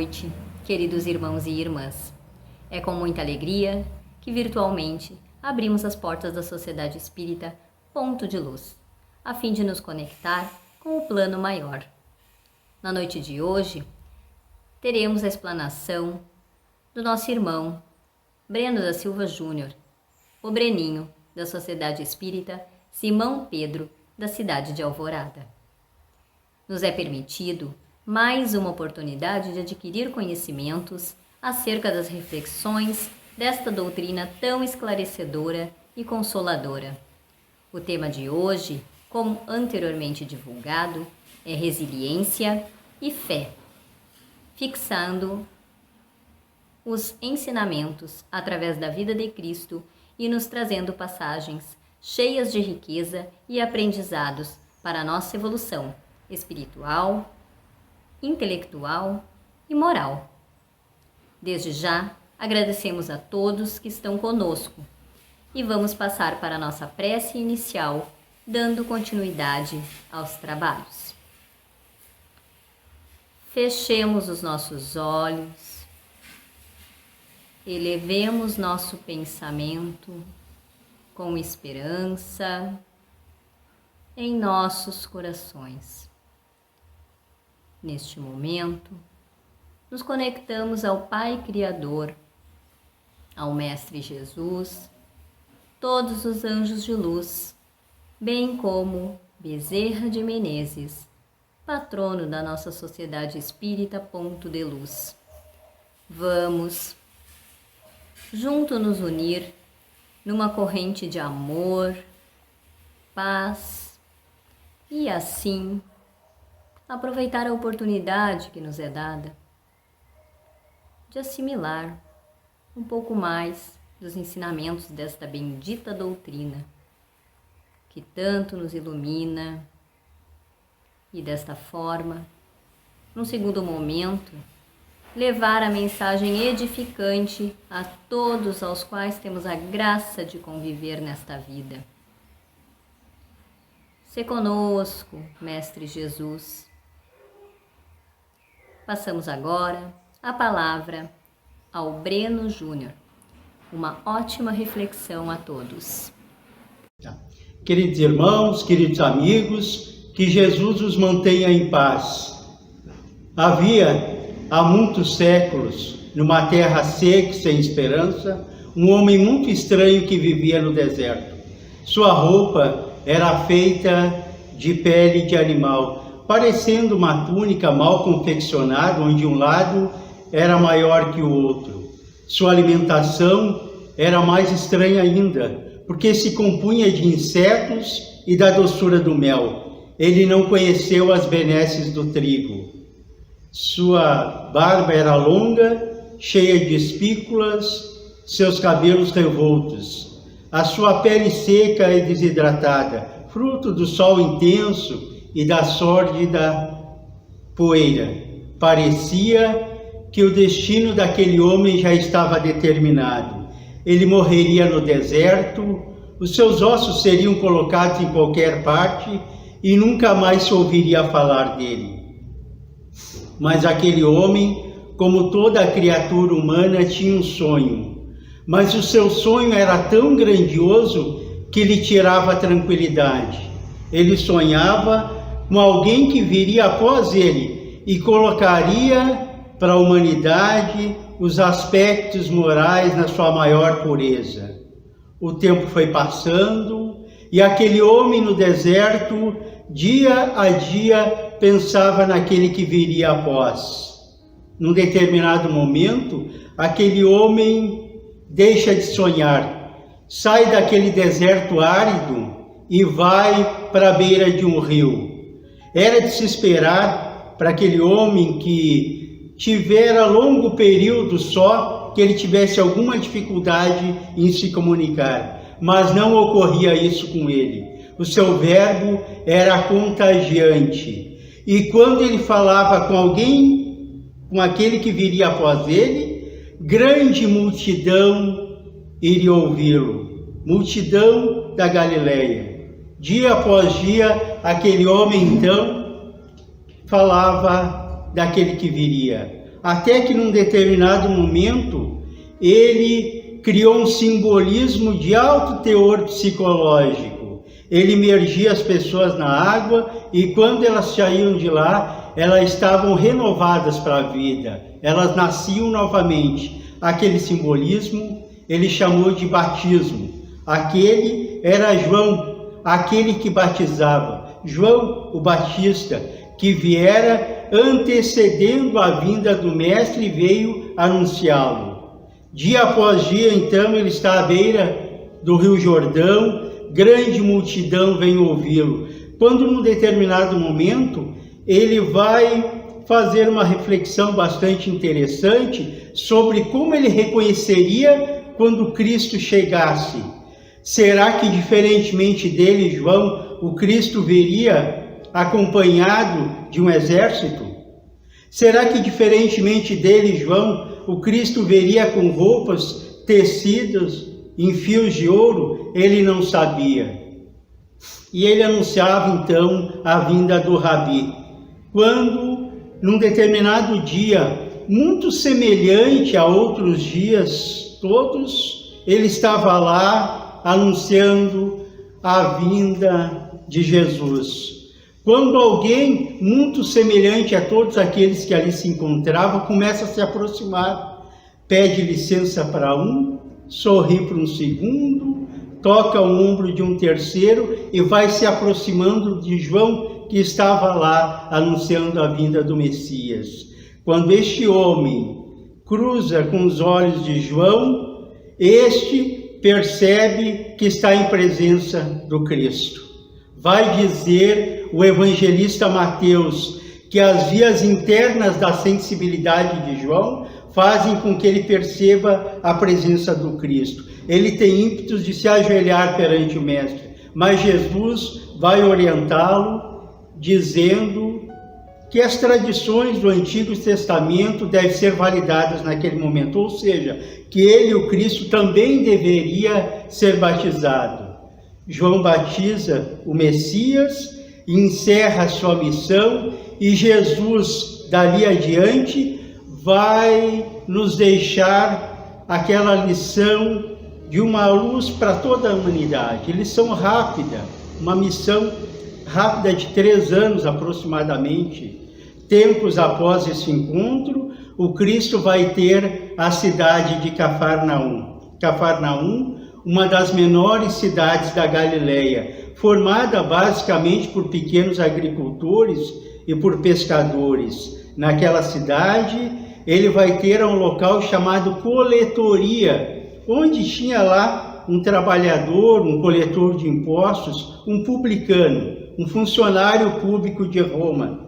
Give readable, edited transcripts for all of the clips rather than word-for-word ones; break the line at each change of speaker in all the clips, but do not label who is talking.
noite, queridos irmãos e irmãs. É com muita alegria que virtualmente abrimos as portas da Sociedade Espírita Ponto de Luz, a fim de nos conectar com o plano maior. Na noite de hoje, teremos a explanação do nosso irmão Breno da Silva Júnior, o Breninho, da Sociedade Espírita Simão Pedro, da cidade de Alvorada. Nos é permitido mais uma oportunidade de adquirir conhecimentos acerca das reflexões desta doutrina tão esclarecedora e consoladora. O tema de hoje, como anteriormente divulgado, é resiliência e fé, fixando os ensinamentos através da vida de Cristo e nos trazendo passagens cheias de riqueza e aprendizados para a nossa evolução espiritual, intelectual e moral. Desde já, agradecemos a todos que estão conosco e vamos passar para a nossa prece inicial, dando continuidade aos trabalhos. Fechemos os nossos olhos, elevemos nosso pensamento com esperança em nossos corações. Neste momento, nos conectamos ao Pai Criador, ao Mestre Jesus, todos os anjos de luz, bem como Bezerra de Menezes, patrono da nossa Sociedade Espírita Ponto de Luz. Vamos juntos nos unir numa corrente de amor, paz e assim aproveitar a oportunidade que nos é dada de assimilar um pouco mais dos ensinamentos desta bendita doutrina que tanto nos ilumina e desta forma, num segundo momento, levar a mensagem edificante a todos aos quais temos a graça de conviver nesta vida. Se conosco, Mestre Jesus. Passamos agora a palavra ao Breno Júnior. Uma ótima reflexão a todos.
Queridos irmãos, queridos amigos, que Jesus os mantenha em paz. Havia, há muitos séculos, numa terra seca e sem esperança, um homem muito estranho que vivia no deserto. Sua roupa era feita de pele de animal, parecendo uma túnica mal confeccionada, onde um lado era maior que o outro. Sua alimentação era mais estranha ainda, porque se compunha de insetos e da doçura do mel. Ele não conheceu as benesses do trigo. Sua barba era longa, cheia de espículas, seus cabelos revoltos. A sua pele seca e desidratada, fruto do sol intenso e da sórdida poeira. Parecia que o destino daquele homem já estava determinado. Ele morreria no deserto, os seus ossos seriam colocados em qualquer parte e nunca mais se ouviria falar dele. Mas aquele homem, como toda criatura humana, tinha um sonho. Mas o seu sonho era tão grandioso que lhe tirava a tranquilidade. Ele sonhava com alguém que viria após ele e colocaria para a humanidade os aspectos morais na sua maior pureza. O tempo foi passando e aquele homem no deserto, dia a dia, pensava naquele que viria após. Num determinado momento, aquele homem deixa de sonhar, sai daquele deserto árido e vai para a beira de um rio. Era de se esperar para aquele homem que tivera longo período só, que ele tivesse alguma dificuldade em se comunicar, mas não ocorria isso com ele. O seu verbo era contagiante, e quando ele falava com alguém, com aquele que viria após ele, grande multidão iria ouvi-lo, multidão da Galileia. Dia após dia, aquele homem então falava daquele que viria. até que num determinado momento ele criou um simbolismo de alto teor psicológico. Ele imergia as pessoas na água e quando elas saíam de lá, elas estavam renovadas para a vida, elas nasciam novamente. Aquele simbolismo ele chamou de batismo. Aquele era João, aquele que batizava, João o Batista, que viera antecedendo a vinda do Mestre e veio anunciá-lo. Dia após dia, então, ele está à beira do Rio Jordão, grande multidão vem ouvi-lo. Quando, num determinado momento, ele vai fazer uma reflexão bastante interessante sobre como ele reconheceria quando Cristo chegasse. Será que, diferentemente dele, João, o Cristo veria acompanhado de um exército? Será que, diferentemente dele, João, o Cristo veria com roupas tecidas em fios de ouro? Ele não sabia. E ele anunciava, então, a vinda do Rabi. Quando, num determinado dia, muito semelhante a outros dias todos, ele estava lá anunciando a vinda de Jesus. Quando alguém muito semelhante a todos aqueles que ali se encontravam começa a se aproximar, pede licença para um, sorri para um segundo, toca o ombro de um terceiro e vai se aproximando de João, que estava lá anunciando a vinda do Messias. Quando este homem cruza com os olhos de João, este percebe que está em presença do Cristo. Vai dizer o evangelista Mateus que as vias internas da sensibilidade de João fazem com que ele perceba a presença do Cristo. Ele tem ímpetos de se ajoelhar perante o Mestre, mas Jesus vai orientá-lo dizendo que as tradições do Antigo Testamento devem ser validadas naquele momento, ou seja, que ele, o Cristo, também deveria ser batizado. João batiza o Messias, encerra a sua missão e Jesus, dali adiante, vai nos deixar aquela lição de uma luz para toda a humanidade. Lição rápida, uma missão rápida de 3 anos aproximadamente. Tempos após esse encontro, o Cristo vai ter a cidade de Cafarnaum. Cafarnaum, uma das menores cidades da Galileia, formada basicamente por pequenos agricultores e por pescadores. Naquela cidade, ele vai ter um local chamado coletoria, onde tinha lá um trabalhador, um coletor de impostos, um publicano, um funcionário público de Roma.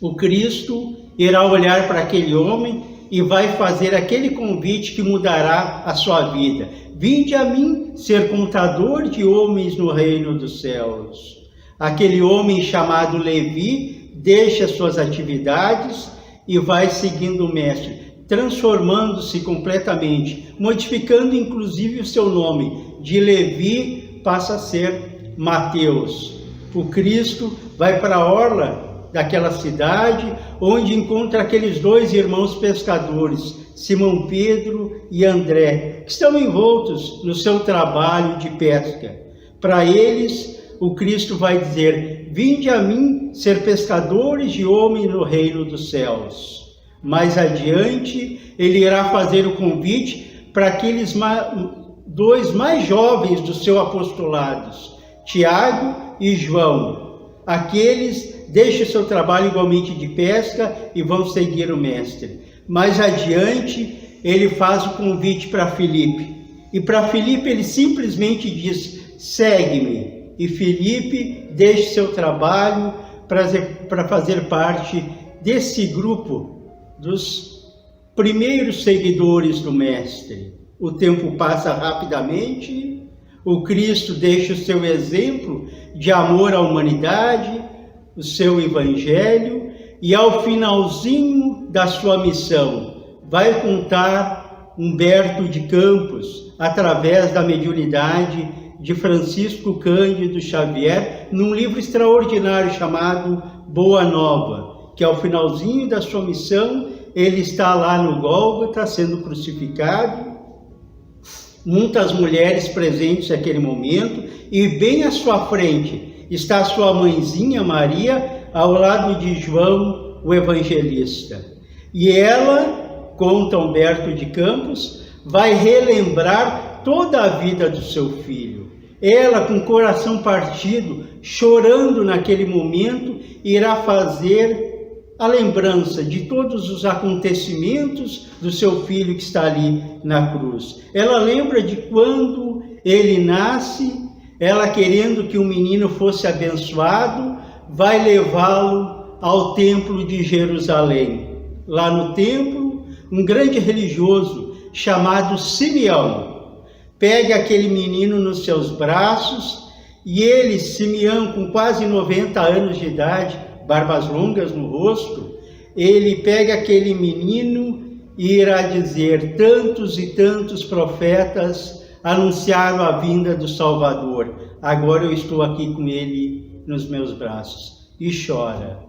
O Cristo irá olhar para aquele homem e vai fazer aquele convite que mudará a sua vida. Vinde a mim ser contador de homens no reino dos céus. Aquele homem chamado Levi deixa suas atividades e vai seguindo o Mestre, transformando-se completamente, modificando inclusive o seu nome. De Levi passa a ser Mateus. O Cristo vai para a orla daquela cidade, onde encontra aqueles 2 irmãos pescadores, Simão Pedro e André, que estão envoltos no seu trabalho de pesca. Para eles, o Cristo vai dizer: vinde a mim ser pescadores de homens no reino dos céus. Mais adiante, ele irá fazer o convite para aqueles 2 mais jovens do seu apostolado, Tiago e João. Aqueles deixam seu trabalho igualmente de pesca e vão seguir o Mestre. Mais adiante, ele faz o convite para Filipe. E para Filipe ele simplesmente diz: segue-me. E Filipe deixa seu trabalho para fazer parte desse grupo dos primeiros seguidores do Mestre. O tempo passa rapidamente. O Cristo deixa o seu exemplo de amor à humanidade, o seu evangelho, e ao finalzinho da sua missão vai contar Humberto de Campos, através da mediunidade de Francisco Cândido Xavier, num livro extraordinário chamado Boa Nova, que ao finalzinho da sua missão ele está lá no Gólgota sendo crucificado, muitas mulheres presentes naquele momento, e bem à sua frente está a sua mãezinha Maria, ao lado de João, o evangelista. E ela, conta Humberto de Campos, vai relembrar toda a vida do seu filho. Ela, com o coração partido, chorando naquele momento, irá fazer a lembrança de todos os acontecimentos do seu filho que está ali na cruz. Ela lembra de quando ele nasce, ela querendo que o menino fosse abençoado, vai levá-lo ao templo de Jerusalém. Lá no templo, um grande religioso chamado Simeão pega aquele menino nos seus braços e ele, Simeão, com quase 90 anos de idade, barbas longas no rosto, ele pega aquele menino e irá dizer: tantos e tantos profetas anunciaram a vinda do Salvador, agora eu estou aqui com ele nos meus braços. E chora.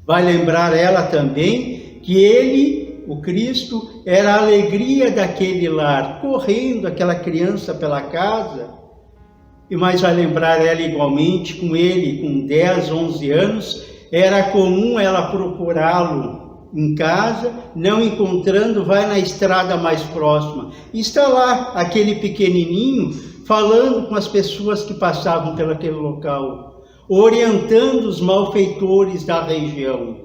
Vai lembrar ela também que ele, o Cristo, era a alegria daquele lar, correndo aquela criança pela casa. E mais vai lembrar ela igualmente, com ele, com 10, 11 anos, era comum ela procurá-lo em casa, não encontrando, vai na estrada mais próxima. E está lá aquele pequenininho falando com as pessoas que passavam por aquele local, orientando os malfeitores da região.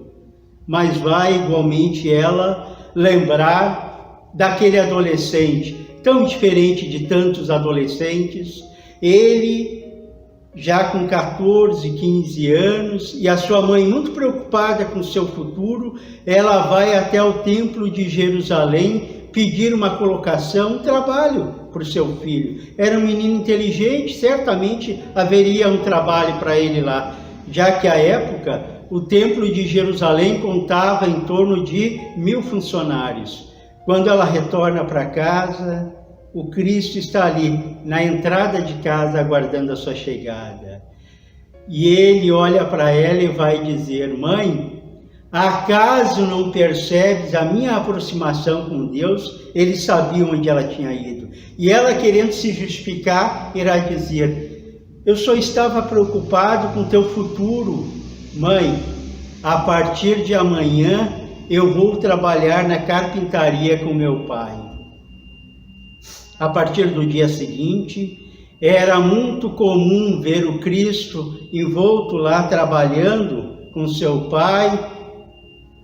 Mas vai igualmente ela lembrar daquele adolescente, tão diferente de tantos adolescentes, ele já com 14, 15 anos, e a sua mãe muito preocupada com o seu futuro, ela vai até o templo de Jerusalém pedir uma colocação, um trabalho para o seu filho. Era um menino inteligente, certamente haveria um trabalho para ele lá, já que à época o templo de Jerusalém contava em torno de 1000 funcionários. Quando ela retorna para casa, o Cristo está ali, na entrada de casa, aguardando a sua chegada. E ele olha para ela e vai dizer: mãe, acaso não percebes a minha aproximação com Deus? Ele sabia onde ela tinha ido. E ela, querendo se justificar, irá dizer: eu só estava preocupado com teu futuro. Mãe, a partir de amanhã eu vou trabalhar na carpintaria com meu pai. A partir do dia seguinte, era muito comum ver o Cristo envolto lá trabalhando com seu pai,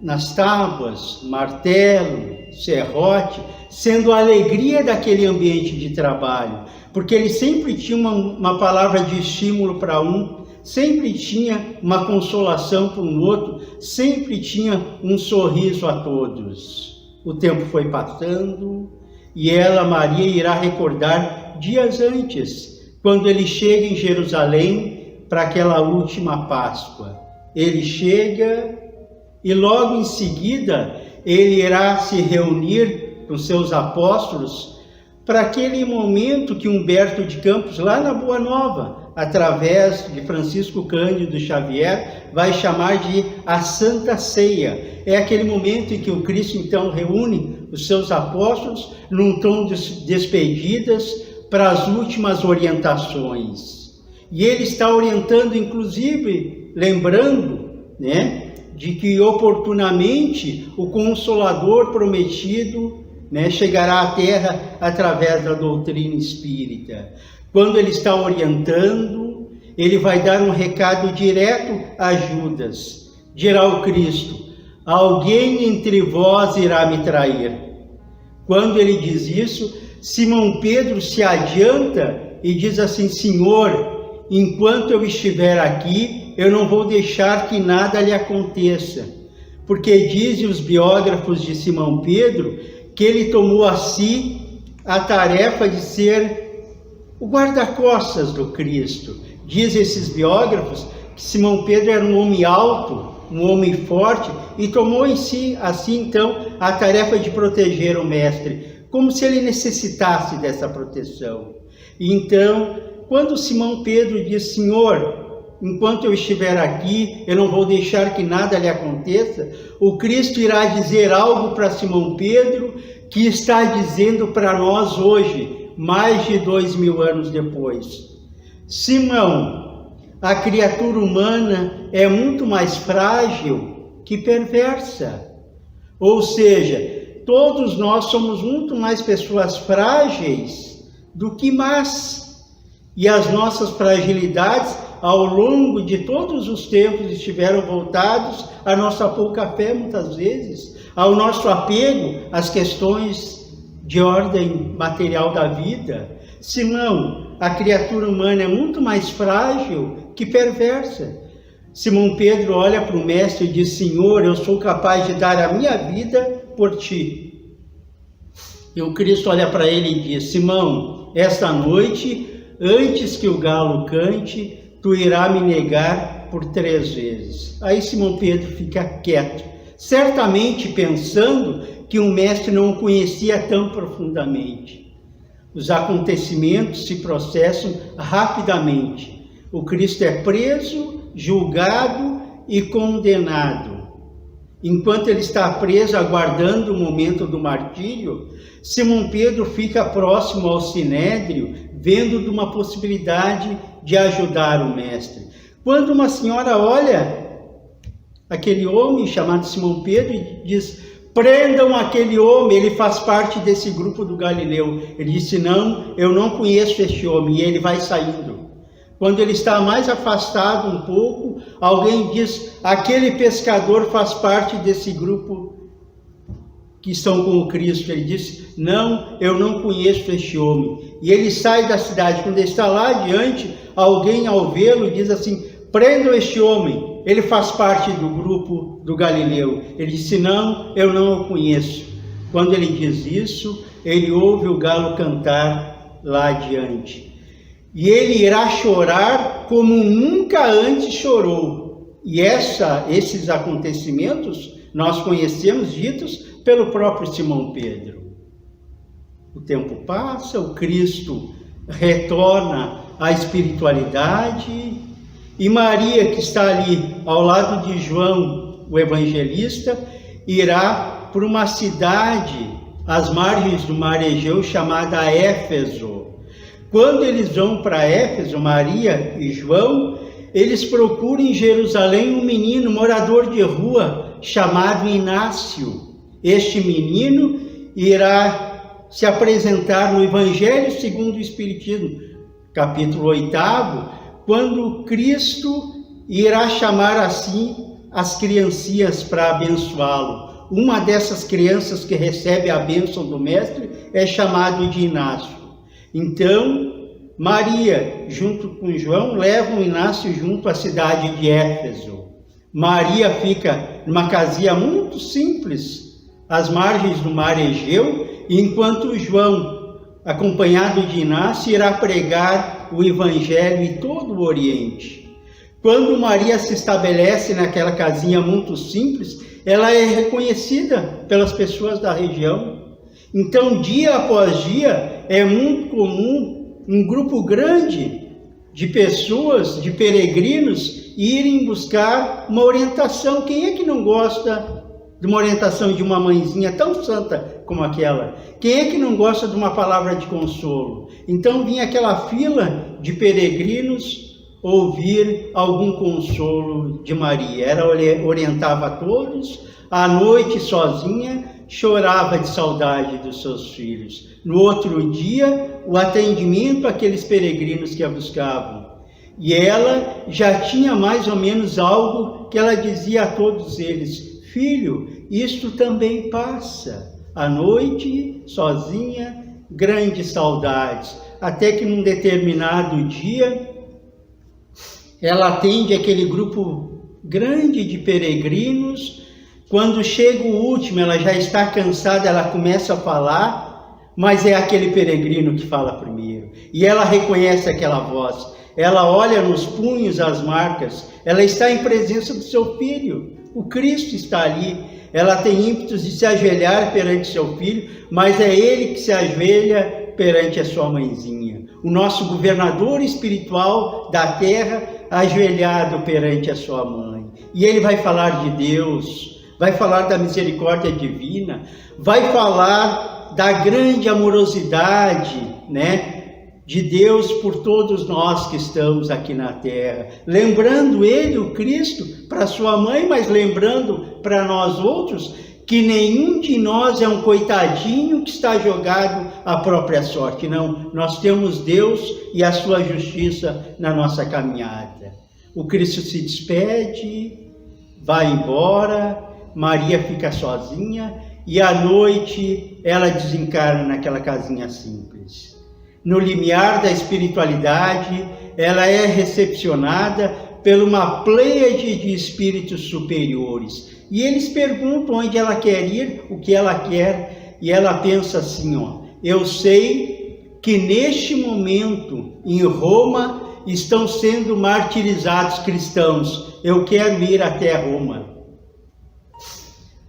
nas tábuas, martelo, serrote, sendo a alegria daquele ambiente de trabalho, porque ele sempre tinha uma palavra de estímulo para um, sempre tinha uma consolação para um outro, sempre tinha um sorriso a todos. O tempo foi passando, e ela, Maria, irá recordar dias antes, quando ele chega em Jerusalém para aquela última Páscoa. Ele chega e logo em seguida ele irá se reunir com seus apóstolos para aquele momento que Humberto de Campos, lá na Boa Nova, através de Francisco Cândido Xavier, vai chamar de a Santa Ceia. É aquele momento em que o Cristo então reúne os seus apóstolos num tom de despedidas para as últimas orientações. E ele está orientando, inclusive, lembrando, de que oportunamente o Consolador prometido, chegará à Terra através da doutrina espírita. Quando ele está orientando, ele vai dar um recado direto a Judas. Dirá o Cristo: alguém entre vós irá me trair. Quando ele diz isso, Simão Pedro se adianta e diz assim: Senhor, enquanto eu estiver aqui, eu não vou deixar que nada lhe aconteça. Porque dizem os biógrafos de Simão Pedro que ele tomou a si a tarefa de ser o guarda-costas do Cristo. Diz esses biógrafos que Simão Pedro era um homem alto, um homem forte, e tomou em si, assim então, a tarefa de proteger o Mestre, como se ele necessitasse dessa proteção. E então, quando Simão Pedro diz: Senhor, enquanto eu estiver aqui, eu não vou deixar que nada lhe aconteça. O Cristo irá dizer algo para Simão Pedro que está dizendo para nós hoje, mais de 2000 anos depois. Simão, a criatura humana é muito mais frágil que perversa. Ou seja, todos nós somos muito mais pessoas frágeis do que más. E as nossas fragilidades, ao longo de todos os tempos, estiveram voltados à nossa pouca fé, muitas vezes, ao nosso apego às questões de ordem material da vida. Simão, a criatura humana é muito mais frágil que perversa. Simão Pedro olha para o mestre e diz: Senhor, eu sou capaz de dar a minha vida por ti. E o Cristo olha para ele e diz: Simão, esta noite, antes que o galo cante, tu irás me negar por 3 vezes. Aí Simão Pedro fica quieto, certamente pensando que o mestre não o conhecia tão profundamente. Os acontecimentos se processam rapidamente. O Cristo é preso, julgado e condenado. Enquanto ele está preso, aguardando o momento do martírio, Simão Pedro fica próximo ao Sinédrio, vendo de uma possibilidade de ajudar o mestre. Quando uma senhora olha aquele homem chamado Simão Pedro e diz: prendam aquele homem, ele faz parte desse grupo do Galileu. Ele disse: não, eu não conheço este homem, e ele vai saindo. Quando ele está mais afastado um pouco, alguém diz: aquele pescador faz parte desse grupo que estão com o Cristo. Ele disse: não, eu não conheço este homem. E ele sai da cidade. Quando ele está lá adiante, alguém ao vê-lo diz assim: prendam este homem, ele faz parte do grupo do Galileu. Ele disse: não, eu não o conheço. Quando ele diz isso, ele ouve o galo cantar lá adiante. E ele irá chorar como nunca antes chorou. E esses acontecimentos nós conhecemos ditos pelo próprio Simão Pedro. O tempo passa, o Cristo retorna à espiritualidade, e Maria, que está ali ao lado de João, o evangelista, irá para uma cidade às margens do mar Egeu chamada Éfeso. Quando eles vão para Éfeso, Maria e João, eles procuram em Jerusalém um menino morador de rua chamado Inácio. Este menino irá se apresentar no Evangelho segundo o Espiritismo, capítulo 8, quando Cristo irá chamar assim as criancinhas para abençoá-lo. Uma dessas crianças que recebe a bênção do Mestre é chamado de Inácio. Então, Maria, junto com João, levam Inácio junto à cidade de Éfeso. Maria fica numa casinha muito simples, às margens do mar Egeu, enquanto João, acompanhado de Inácio, irá pregar o Evangelho em todo o Oriente. Quando Maria se estabelece naquela casinha muito simples, ela é reconhecida pelas pessoas da região. Então, dia após dia, é muito comum um grupo grande de pessoas, de peregrinos, irem buscar uma orientação. Quem é que não gosta de uma orientação de uma mãezinha tão santa como aquela? Quem é que não gosta de uma palavra de consolo? Então vinha aquela fila de peregrinos ouvir algum consolo de Maria. Ela orientava a todos, à noite sozinha, chorava de saudade dos seus filhos. No outro dia, o atendimento àqueles peregrinos que a buscavam. E ela já tinha mais ou menos algo que ela dizia a todos eles: filho, isto também passa. À noite, sozinha, grandes saudades. Até que num determinado dia, ela atende aquele grupo grande de peregrinos. Quando chega o último, ela já está cansada, ela começa a falar, mas é aquele peregrino que fala primeiro. E ela reconhece aquela voz, ela olha nos punhos as marcas, ela está em presença do seu filho, o Cristo está ali. Ela tem ímpetos de se ajoelhar perante seu filho, mas é ele que se ajoelha perante a sua mãezinha. O nosso governador espiritual da terra ajoelhado perante a sua mãe. E ele vai falar de Deus, vai falar da misericórdia divina, vai falar da grande amorosidade, né, de Deus por todos nós que estamos aqui na terra. Lembrando ele, o Cristo, para sua mãe, mas lembrando para nós outros que nenhum de nós é um coitadinho que está jogado à própria sorte. Não, nós temos Deus e a sua justiça na nossa caminhada. O Cristo se despede, vai embora, Maria fica sozinha e à noite ela desencarna naquela casinha simples. No limiar da espiritualidade, ela é recepcionada por uma pleiade de espíritos superiores. E eles perguntam onde ela quer ir, o que ela quer, e ela pensa assim, eu sei que neste momento, em Roma, estão sendo martirizados cristãos, eu quero ir até Roma.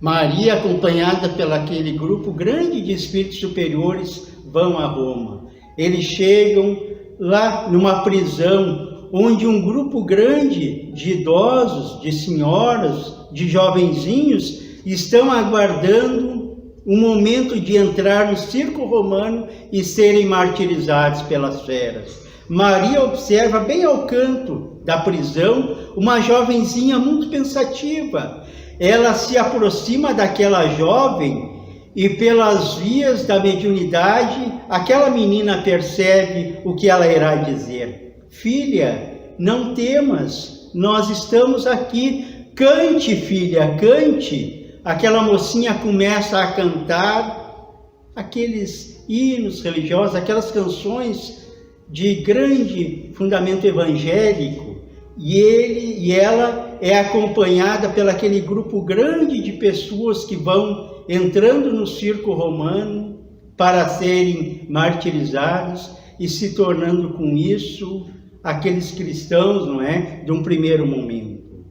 Maria, acompanhada pelaquele grupo grande de espíritos superiores, vão a Roma. Eles chegam lá numa prisão, onde um grupo grande de idosos, de senhoras, de jovenzinhos, estão aguardando o momento de entrar no circo romano e serem martirizados pelas feras. Maria observa bem ao canto da prisão uma jovenzinha muito pensativa. Ela se aproxima daquela jovem e pelas vias da mediunidade, aquela menina percebe o que ela irá dizer. Filha, não temas, nós estamos aqui. Cante, filha, cante. Aquela mocinha começa a cantar aqueles hinos religiosos, aquelas canções de grande fundamento evangélico. E ela é acompanhada pelaquele grupo grande de pessoas que vão entrando no circo romano para serem martirizados e se tornando com isso aqueles cristãos, não é, de um primeiro momento.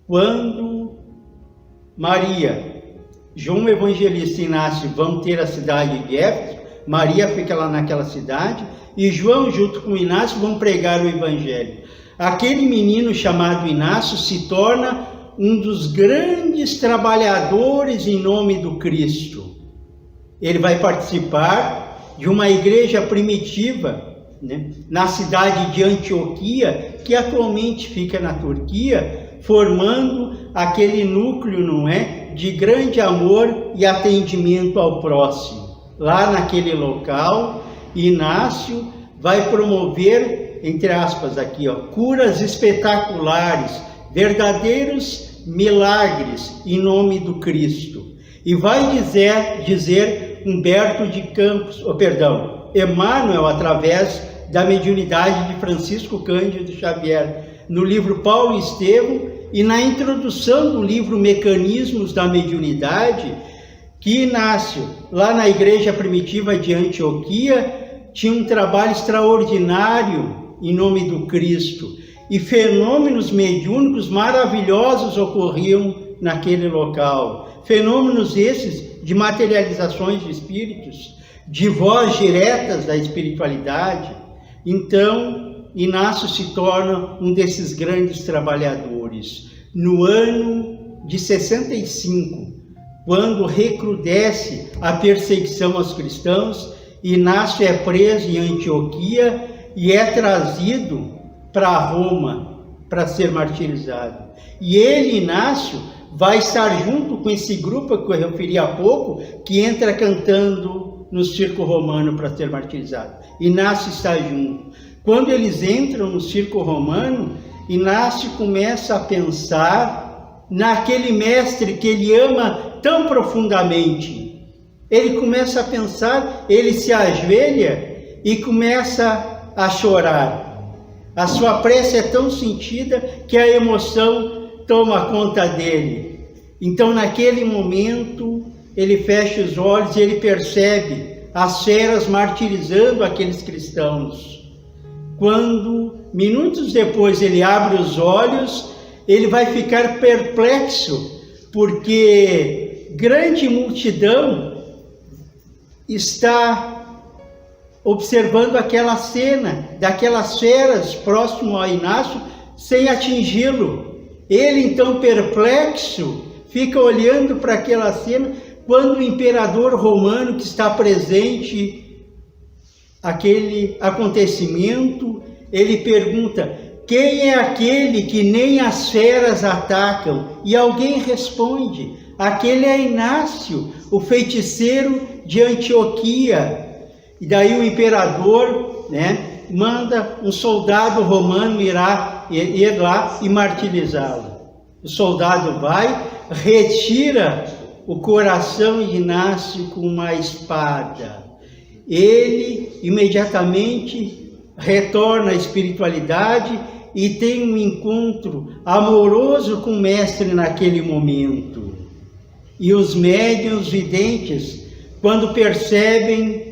Quando Maria, João Evangelista e Inácio vão ter a cidade de Éfeso, Maria fica lá naquela cidade e João, junto com Inácio, vão pregar o Evangelho. Aquele menino chamado Inácio se torna um dos grandes trabalhadores em nome do Cristo. Ele vai participar de uma igreja primitiva, né, na cidade de Antioquia, que atualmente fica na Turquia, formando aquele núcleo, não é, de grande amor e atendimento ao próximo. Lá naquele local, Inácio vai promover, entre aspas aqui, curas espetaculares, verdadeiros milagres em nome do Cristo. E vai dizer Humberto de Campos, Emmanuel, através da mediunidade de Francisco Cândido Xavier, no livro Paulo e Estevão, e na introdução do livro Mecanismos da Mediunidade, que Inácio, lá na igreja primitiva de Antioquia, tinha um trabalho extraordinário em nome do Cristo, e fenômenos mediúnicos maravilhosos ocorriam naquele local. Fenômenos esses de materializações de espíritos, de voz diretas da espiritualidade. Então, Inácio se torna um desses grandes trabalhadores. No ano de 65, quando recrudesce a perseguição aos cristãos, Inácio é preso em Antioquia e é trazido para Roma para ser martirizado. E ele, Inácio, vai estar junto com esse grupo que eu referi há pouco, que entra cantando no circo romano para ser martirizado. Inácio está junto. Quando eles entram no circo romano, Inácio começa a pensar naquele mestre que ele ama tão profundamente. Ele começa a pensar, ele se ajoelha e começa a chorar. A sua prece é tão sentida que a emoção toma conta dele. Então, naquele momento, ele fecha os olhos e ele percebe as feras martirizando aqueles cristãos. Quando, minutos depois, ele abre os olhos, ele vai ficar perplexo, porque grande multidão está observando aquela cena daquelas feras próximo a Inácio, sem atingi-lo. Ele, então, perplexo, fica olhando para aquela cena, quando o imperador romano que está presente, aquele acontecimento, ele pergunta: quem é aquele que nem as feras atacam? E alguém responde: aquele é Inácio, o feiticeiro de Antioquia. E daí o imperador, manda um soldado romano ir lá e martirizá-lo. O soldado vai, retira o coração de Inácio com uma espada. Ele imediatamente retorna à espiritualidade e tem um encontro amoroso com o mestre naquele momento. E os médiuns videntes, quando percebem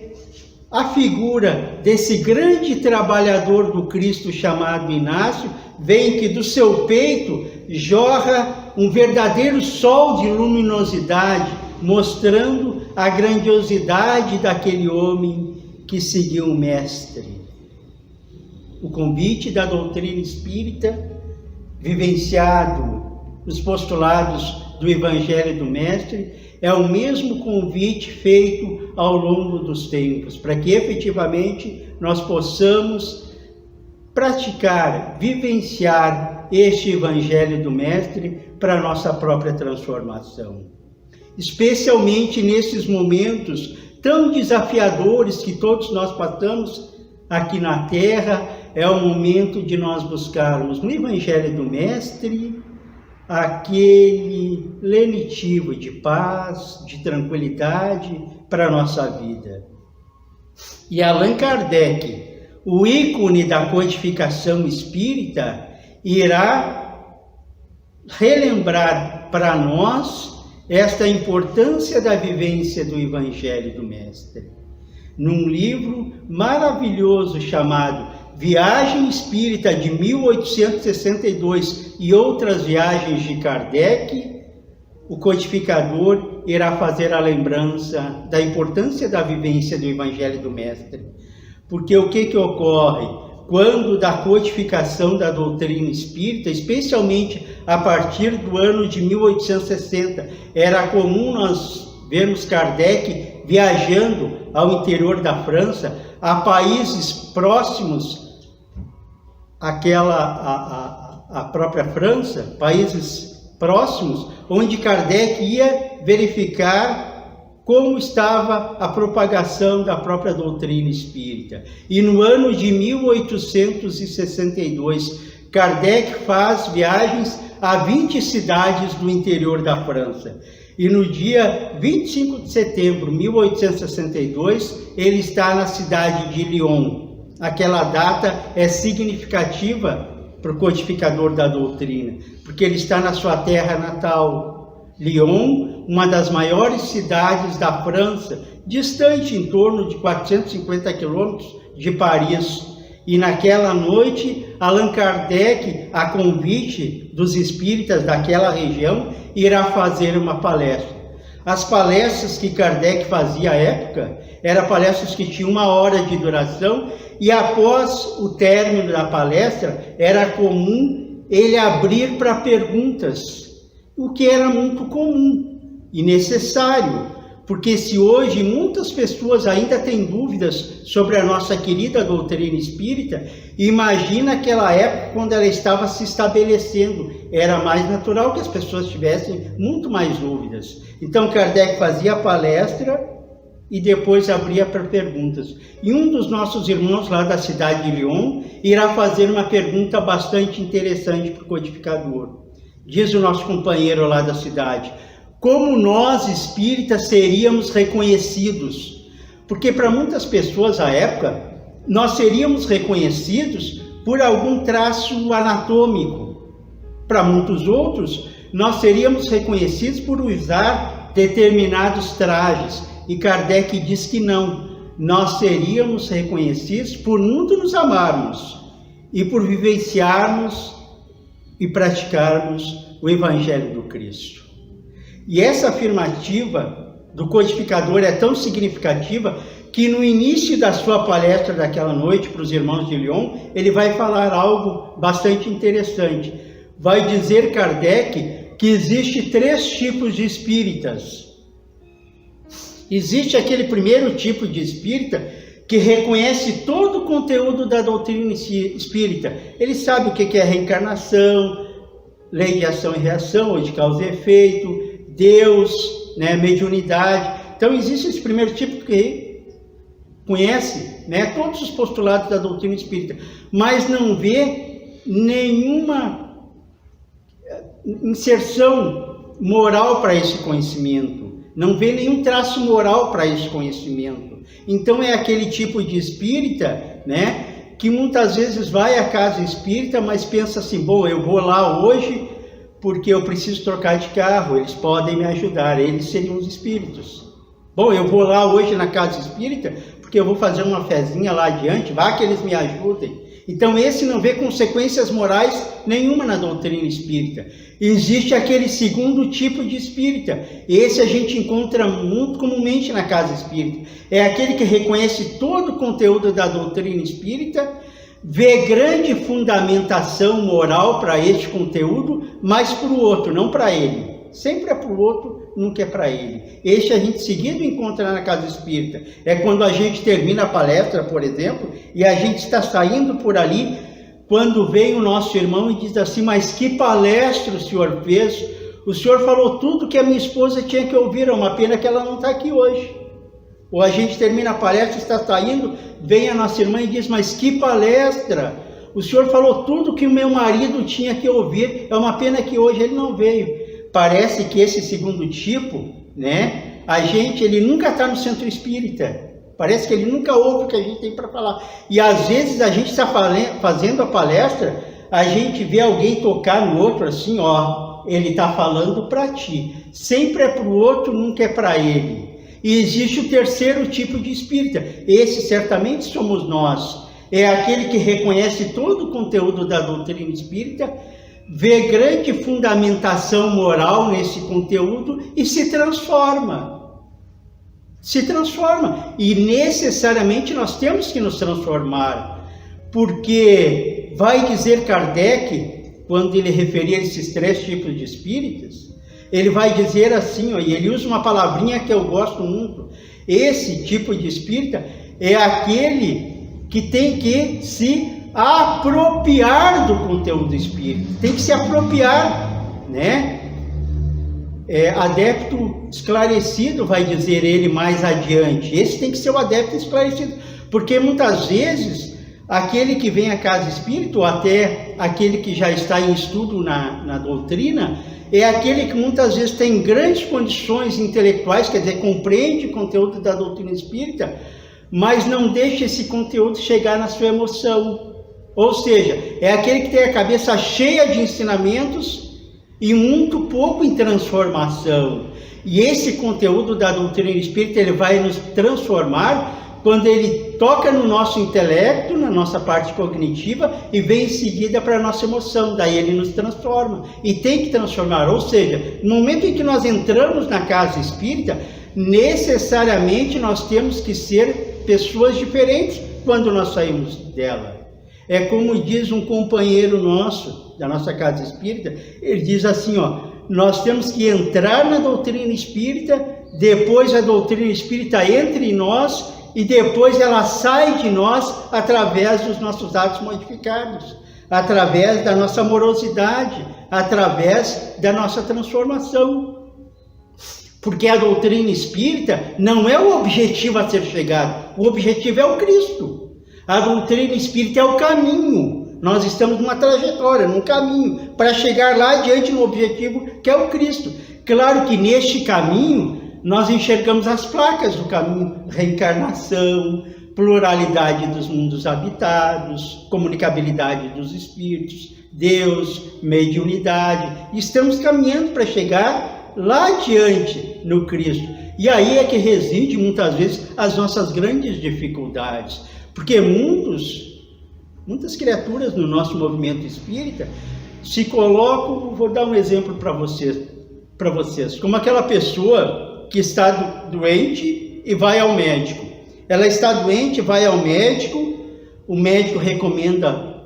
a figura desse grande trabalhador do Cristo chamado Inácio, veem que do seu peito jorra um verdadeiro sol de luminosidade, mostrando a grandiosidade daquele homem que seguiu o mestre. O convite da doutrina espírita, vivenciado os postulados do Evangelho do Mestre, é o mesmo convite feito ao longo dos tempos, para que efetivamente nós possamos praticar, vivenciar este Evangelho do Mestre para a nossa própria transformação. Especialmente nesses momentos tão desafiadores que todos nós passamos aqui na Terra, é o momento de nós buscarmos no Evangelho do Mestre aquele lenitivo de paz, de tranquilidade para a nossa vida. E Allan Kardec, o ícone da codificação espírita, irá relembrar para nós esta importância da vivência do Evangelho do Mestre, num livro maravilhoso chamado Viagem Espírita de 1862 e outras viagens de Kardec. O codificador irá fazer a lembrança da importância da vivência do Evangelho do Mestre. Porque o que ocorre? Quando da codificação da doutrina espírita, especialmente a partir do ano de 1860, era comum nós vermos Kardec viajando ao interior da França, a países próximos à própria França, países próximos, onde Kardec ia verificar como estava a propagação da própria doutrina espírita. E no ano de 1862, Kardec faz viagens a 20 cidades do interior da França. E no dia 25 de setembro de 1862, ele está na cidade de Lyon. Aquela data é significativa para o codificador da doutrina, porque ele está na sua terra natal. Lyon, uma das maiores cidades da França, distante em torno de 450 quilômetros de Paris. E naquela noite, Allan Kardec, a convite dos espíritas daquela região, irá fazer uma palestra. As palestras que Kardec fazia à época eram palestras que tinham 1 hora de duração, e após o término da palestra era comum ele abrir para perguntas, o que era muito comum e necessário, porque se hoje muitas pessoas ainda têm dúvidas sobre a nossa querida doutrina espírita, imagina aquela época quando ela estava se estabelecendo. Era mais natural que as pessoas tivessem muito mais dúvidas. Então Kardec fazia a palestra e depois abria para perguntas. E um dos nossos irmãos lá da cidade de Lyon irá fazer uma pergunta bastante interessante para o codificador. Diz o nosso companheiro lá da cidade: como nós espíritas seríamos reconhecidos? Porque para muitas pessoas à época, nós seríamos reconhecidos por algum traço anatômico. Para muitos outros, nós seríamos reconhecidos por usar determinados trajes. E Kardec diz que não. Nós seríamos reconhecidos por muito nos amarmos e por vivenciarmos e praticarmos o Evangelho do Cristo. E essa afirmativa do codificador é tão significativa que no início da sua palestra daquela noite para os irmãos de Lyon, ele vai falar algo bastante interessante. Vai dizer Kardec que existe 3 tipos de espíritas. Existe aquele primeiro tipo de espírita que reconhece todo o conteúdo da doutrina espírita. Ele sabe o que é reencarnação, lei de ação e reação, ou de causa e efeito, Deus, né, mediunidade. Então existe esse primeiro tipo que conhece, né, todos os postulados da doutrina espírita, mas não vê nenhuma inserção moral para esse conhecimento, não vê nenhum traço moral para esse conhecimento. Então é aquele tipo de espírita, né, que muitas vezes vai à casa espírita, mas pensa assim, bom, eu vou lá hoje porque eu preciso trocar de carro, eles podem me ajudar, eles seriam os espíritos. Bom, eu vou lá hoje na casa espírita porque eu vou fazer uma fezinha lá adiante, vá que eles me ajudem. Então esse não vê consequências morais nenhuma na doutrina espírita. Existe aquele segundo tipo de espírita. Esse a gente encontra muito comumente na casa espírita. É aquele que reconhece todo o conteúdo da doutrina espírita, vê grande fundamentação moral para este conteúdo, mas para o outro, não para ele. Sempre é para o outro, nunca é para ele. Este a gente seguido encontra na casa espírita. É quando a gente termina a palestra, por exemplo, e a gente está saindo por ali, quando vem o nosso irmão e diz assim, mas que palestra o senhor fez? O senhor falou tudo que a minha esposa tinha que ouvir, é uma pena que ela não está aqui hoje. Ou a gente termina a palestra, está saindo, vem a nossa irmã e diz, mas que palestra! O senhor falou tudo que o meu marido tinha que ouvir, é uma pena que hoje ele não veio. Parece que esse segundo tipo, né, ele nunca está no centro espírita. Parece que ele nunca ouve o que a gente tem para falar. E às vezes a gente está fazendo a palestra, a gente vê alguém tocar no outro assim, ó, ele está falando para ti. Sempre é para o outro, nunca é para ele. E existe o terceiro tipo de espírita. Esse certamente somos nós. É aquele que reconhece todo o conteúdo da doutrina espírita, vê grande fundamentação moral nesse conteúdo e se transforma. Se transforma. E necessariamente nós temos que nos transformar. Porque vai dizer Kardec, quando ele referia esses 3 tipos de espíritas, ele vai dizer assim, ó, e ele usa uma palavrinha que eu gosto muito. Esse tipo de espírita é aquele que tem que se apropriar do conteúdo espírita, tem que se apropriar, né? Adepto esclarecido, vai dizer ele mais adiante. Esse tem que ser o adepto esclarecido, porque muitas vezes aquele que vem à casa espírita, ou até aquele que já está em estudo na doutrina, é aquele que muitas vezes tem grandes condições intelectuais, quer dizer, compreende o conteúdo da doutrina espírita, mas não deixa esse conteúdo chegar na sua emoção. Ou seja, é aquele que tem a cabeça cheia de ensinamentos e muito pouco em transformação. E esse conteúdo da doutrina espírita, ele vai nos transformar quando ele toca no nosso intelecto, na nossa parte cognitiva, e vem em seguida para a nossa emoção. Daí ele nos transforma. E tem que transformar. Ou seja, no momento em que nós entramos na casa espírita, necessariamente nós temos que ser pessoas diferentes quando nós saímos dela. É como diz um companheiro nosso, da nossa casa espírita, ele diz assim, ó, nós temos que entrar na doutrina espírita, depois a doutrina espírita entra em nós e depois ela sai de nós através dos nossos atos modificados, através da nossa amorosidade, através da nossa transformação. Porque a doutrina espírita não é o objetivo a ser chegado, o objetivo é o Cristo. A doutrina espírita é o caminho. Nós estamos numa trajetória, num caminho, para chegar lá adiante no objetivo que é o Cristo. Claro que neste caminho, nós enxergamos as placas do caminho: reencarnação, pluralidade dos mundos habitados, comunicabilidade dos espíritos, Deus, mediunidade. Estamos caminhando para chegar lá adiante no Cristo. E aí é que reside muitas vezes as nossas grandes dificuldades. Porque muitas criaturas no nosso movimento espírita se colocam, vou dar um exemplo para vocês, como aquela pessoa que está doente e vai ao médico. Ela está doente, vai ao médico, o médico recomenda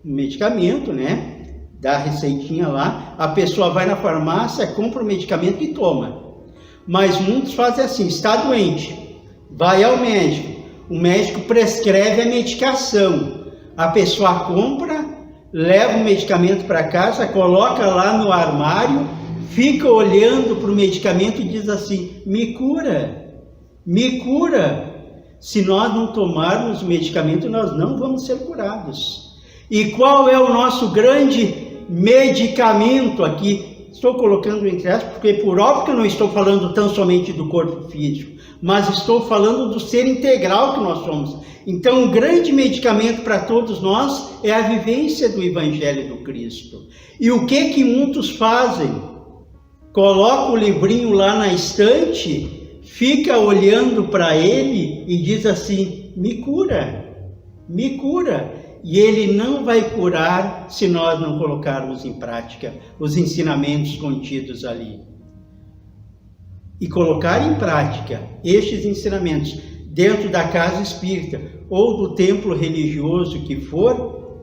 um medicamento, né? Dá a receitinha lá, a pessoa vai na farmácia, compra o medicamento e toma. Mas muitos fazem assim, está doente, vai ao médico, o médico prescreve a medicação, a pessoa compra, leva o medicamento para casa, coloca lá no armário, fica olhando para o medicamento e diz assim, me cura, me cura. Se nós não tomarmos o medicamento, nós não vamos ser curados. E qual é o nosso grande medicamento aqui? Estou colocando entre aspas, porque por óbvio que eu não estou falando tão somente do corpo físico, mas estou falando do ser integral que nós somos. Então, o grande medicamento para todos nós é a vivência do Evangelho do Cristo. E o que muitos fazem? Coloca o livrinho lá na estante, fica olhando para ele e diz assim, me cura, me cura. E ele não vai curar se nós não colocarmos em prática os ensinamentos contidos ali. E colocar em prática estes ensinamentos dentro da casa espírita ou do templo religioso que for,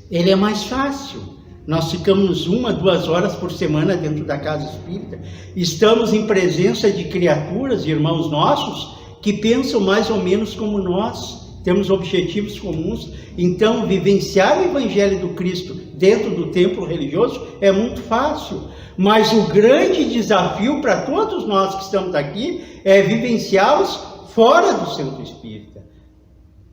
ele é mais fácil. Nós ficamos 1, 2 horas por semana dentro da casa espírita, estamos em presença de criaturas, irmãos nossos, que pensam mais ou menos como nós, temos objetivos comuns. Então, vivenciar o Evangelho do Cristo dentro do templo religioso é muito fácil, mas o grande desafio para todos nós que estamos aqui é vivenciá-los fora do centro espírita.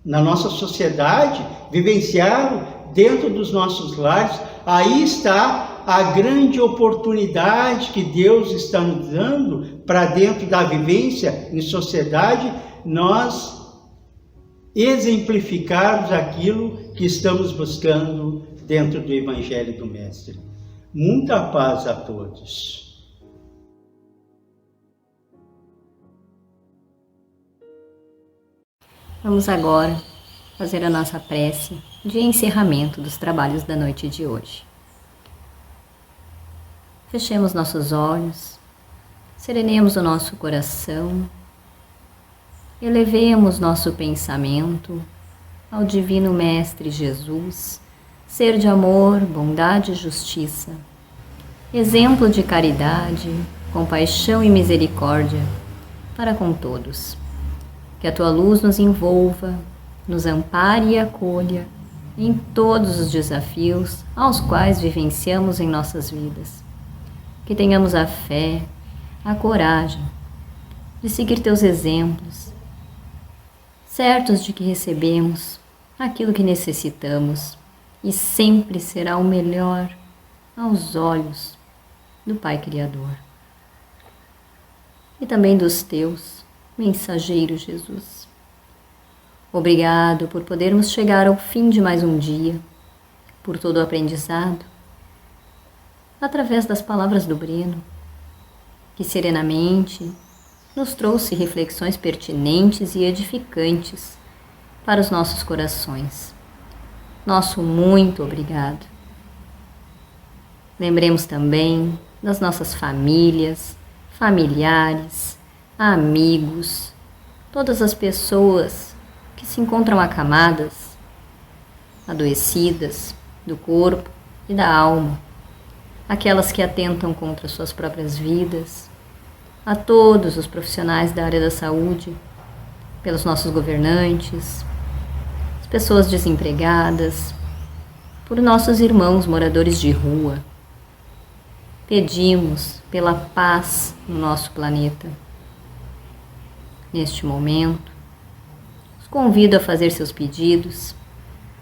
Na nossa sociedade, vivenciá-lo dentro dos nossos lares, aí está a grande oportunidade que Deus está nos dando para dentro da vivência em sociedade, nós exemplificarmos aquilo que estamos buscando dentro do Evangelho do Mestre. Muita paz a todos.
Vamos agora fazer a nossa prece de encerramento dos trabalhos da noite de hoje. Fechemos nossos olhos, serenemos o nosso coração, elevemos nosso pensamento ao Divino Mestre Jesus, ser de amor, bondade e justiça, exemplo de caridade, compaixão e misericórdia para com todos. Que a tua luz nos envolva, nos ampare e acolha em todos os desafios aos quais vivenciamos em nossas vidas. Que tenhamos a fé, a coragem de seguir teus exemplos, certos de que recebemos aquilo que necessitamos e sempre será o melhor aos olhos do Pai Criador. E também dos teus, mensageiro Jesus. Obrigado por podermos chegar ao fim de mais um dia, por todo o aprendizado, através das palavras do Breno, que serenamente nos trouxe reflexões pertinentes e edificantes para os nossos corações. Nosso muito obrigado. Lembremos também das nossas famílias, familiares, amigos, todas as pessoas que se encontram acamadas, adoecidas do corpo e da alma, aquelas que atentam contra suas próprias vidas, a todos os profissionais da área da saúde, pelos nossos governantes, as pessoas desempregadas, por nossos irmãos moradores de rua. Pedimos pela paz no nosso planeta. Neste momento, os convido a fazer seus pedidos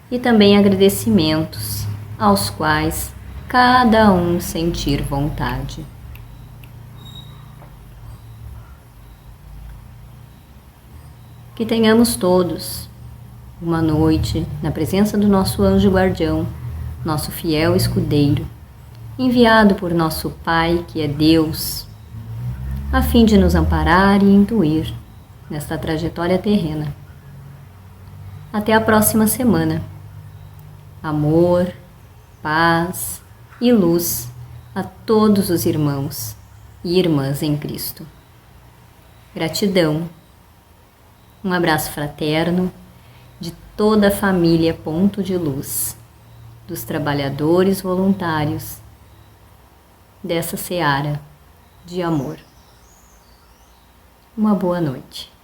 e também agradecimentos aos quais cada um sentir vontade. Que tenhamos todos uma noite na presença do nosso anjo guardião, nosso fiel escudeiro, enviado por nosso Pai, que é Deus, a fim de nos amparar e intuir nesta trajetória terrena. Até a próxima semana. Amor, paz e luz a todos os irmãos e irmãs em Cristo. Gratidão. Um abraço fraterno de toda a família Ponto de Luz, dos trabalhadores voluntários dessa seara de amor. Uma boa noite.